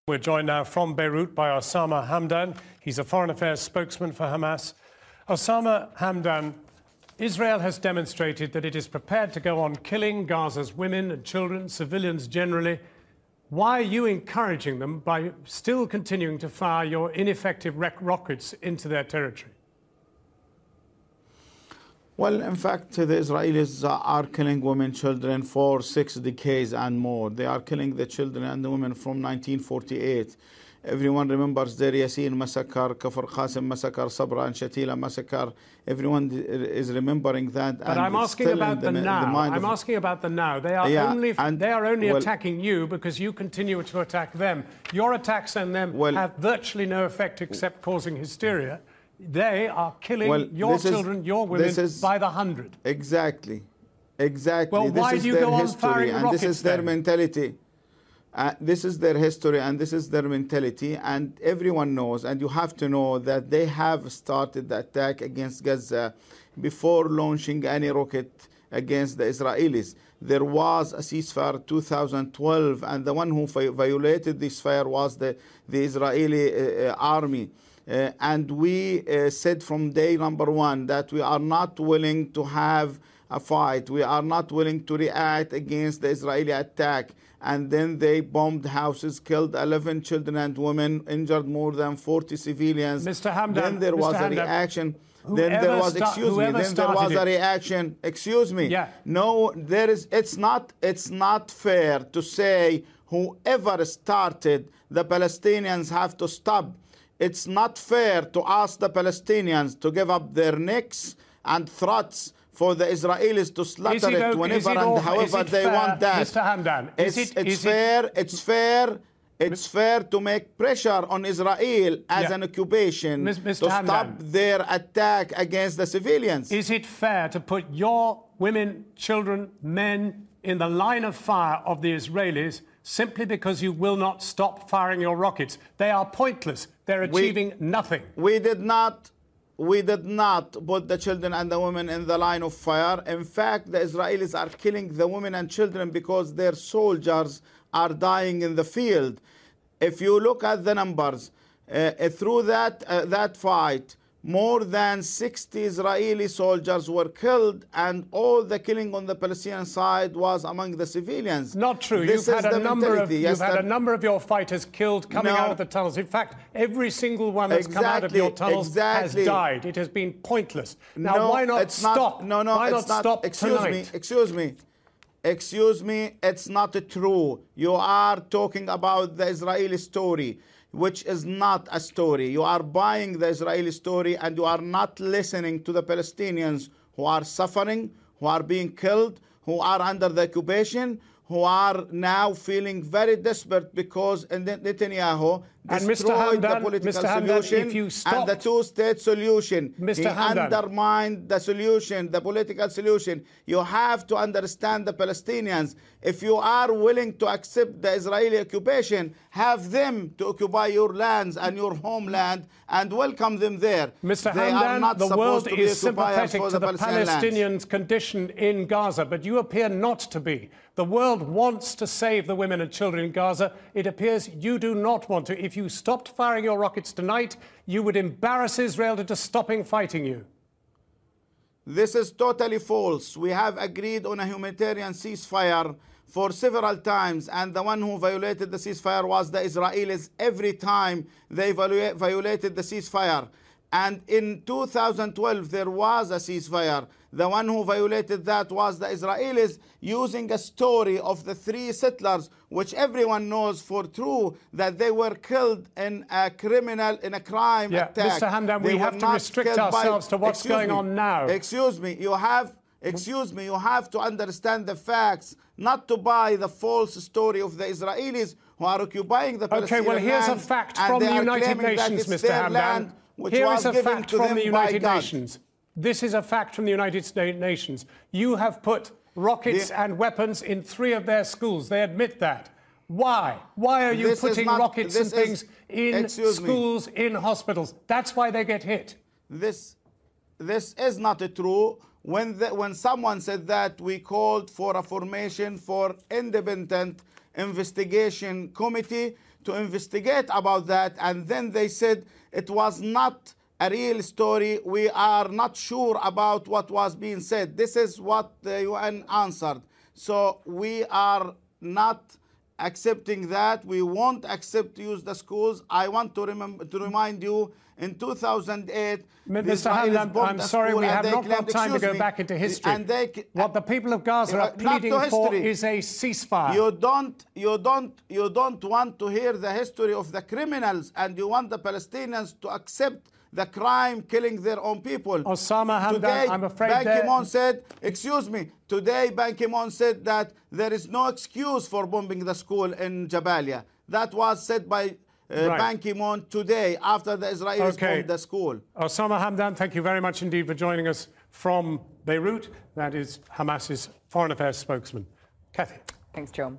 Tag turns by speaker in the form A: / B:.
A: We're joined now from Beirut by Osama Hamdan. He's a foreign affairs spokesman for Hamas. Osama Hamdan, Israel has demonstrated that it is prepared to go on killing Gaza's women and children, civilians generally. Why are you encouraging them by still continuing to fire your ineffective rockets into their territory?
B: Well, in fact, the Israelis are killing women, children for 6 decades and more. They are killing the children and the women from 1948. Everyone remembers Deir Yassin massacre, Kafr Qasim massacre, Sabra and Shatila massacre. Everyone is remembering that.
A: But I'm asking about the now. I'm asking about the now. They are only attacking you because you continue to attack them. Your attacks on them have virtually no effect except causing hysteria. They are killing your children, your women by the hundred.
B: Exactly.
A: Well, why do you go on firing rockets?
B: This is their mentality. This is their history and this is their mentality, and everyone knows, and you have to know that they have started the attack against Gaza before launching any rocket against the Israelis. There was a ceasefire 2012, and the one who violated this ceasefire was the Israeli army. And we said from day number one that we are not willing to have a fight. We are not willing to react against the Israeli attack. And then they bombed houses, killed 11 children and women, injured more than 40 civilians.
A: Mr. Hamdan,
B: then there was a reaction. Then there was, excuse me, then there was a reaction. Excuse me.
A: Yeah.
B: No, it's not fair to say whoever started, the Palestinians have to stop. It's not fair to ask the Palestinians to give up their necks and threats for the Israelis to slaughter it whenever and however they want that.
A: Mr. Hamdan,
B: it's fair to make pressure on Israel as an occupation to stop their attack against the civilians.
A: Is it fair to put your women, children, men in the line of fire of the Israelis simply because you will not stop firing your rockets? They are pointless. They're achieving nothing.
B: We did not put the children and the women in the line of fire. In fact, the Israelis are killing the women and children because their soldiers are dying in the field. If you look at the numbers, through that fight, more than 60 Israeli soldiers were killed, and all the killing on the Palestinian side was among the civilians.
A: Not true. You've had a number of your fighters killed coming out of the tunnels. In fact, every single one that's come out of your tunnels has died. It has been pointless. Now, why not stop? Why not stop tonight?
B: Excuse me, it's not true. You are talking about the Israeli story, which is not a story. You are buying the Israeli story, and you are not listening to the Palestinians who are suffering, who are being killed, who are under the occupation, who are now feeling very desperate because Netanyahu destroyed the political solution and the two-state solution. He undermined the solution, the political solution. You have to understand the Palestinians. If you are willing to accept the Israeli occupation, have them to occupy your lands and your homeland and welcome them there.
A: Mr. Hamdan, the world is sympathetic to the Palestinians' condition in Gaza, but you appear not to be. The world wants to save the women and children in Gaza. It appears you do not want to. If you stopped firing your rockets tonight, you would embarrass Israel into stopping fighting you.
B: This is totally false. We have agreed on a humanitarian ceasefire for several times, and the one who violated the ceasefire was the Israelis every time they violated the ceasefire. And in 2012, there was a ceasefire. The one who violated that was the Israelis, using a story of the 3 settlers, which everyone knows for true that they were killed in a crime attack.
A: Mr. Hamdan, we have to restrict ourselves to what's going on now.
B: Excuse me, you have to understand the facts, not to buy the false story of the Israelis who are occupying the Palestinian land.
A: Okay, well, here's a fact from the United Nations, Mr. Hamdan. Here is a fact from the United Nations. This is a fact from the United Nations. You have put rockets and weapons in 3 of their schools. They admit that. Why? Why are you putting rockets and things in schools, in hospitals? That's why they get hit.
B: This is not true. When someone said that, we called for a formation for independent investigation committee to investigate about that, and then they said it was not a real story. We are not sure about what was being said. This is what the UN answered. So we are not accepting that. We won't accept to use the schools. I want to remind you, in 2008,
A: Mr. Hamdan, I'm sorry, we have not got time to go back into history. What the people of Gaza are pleading for is a ceasefire.
B: You don't want to hear the history of the criminals, and you want the Palestinians to accept the crime killing their own people.
A: Osama Hamdan,
B: today,
A: I'm afraid
B: Ban Ki-moon said, excuse me, today Ban Ki-moon said that there is no excuse for bombing the school in Jabalia. That was said by Ban Ki-moon today after the Israelis bombed the school.
A: Osama Hamdan, thank you very much indeed for joining us from Beirut. That is Hamas's Foreign Affairs spokesman. Kathy.
C: Thanks, Jon.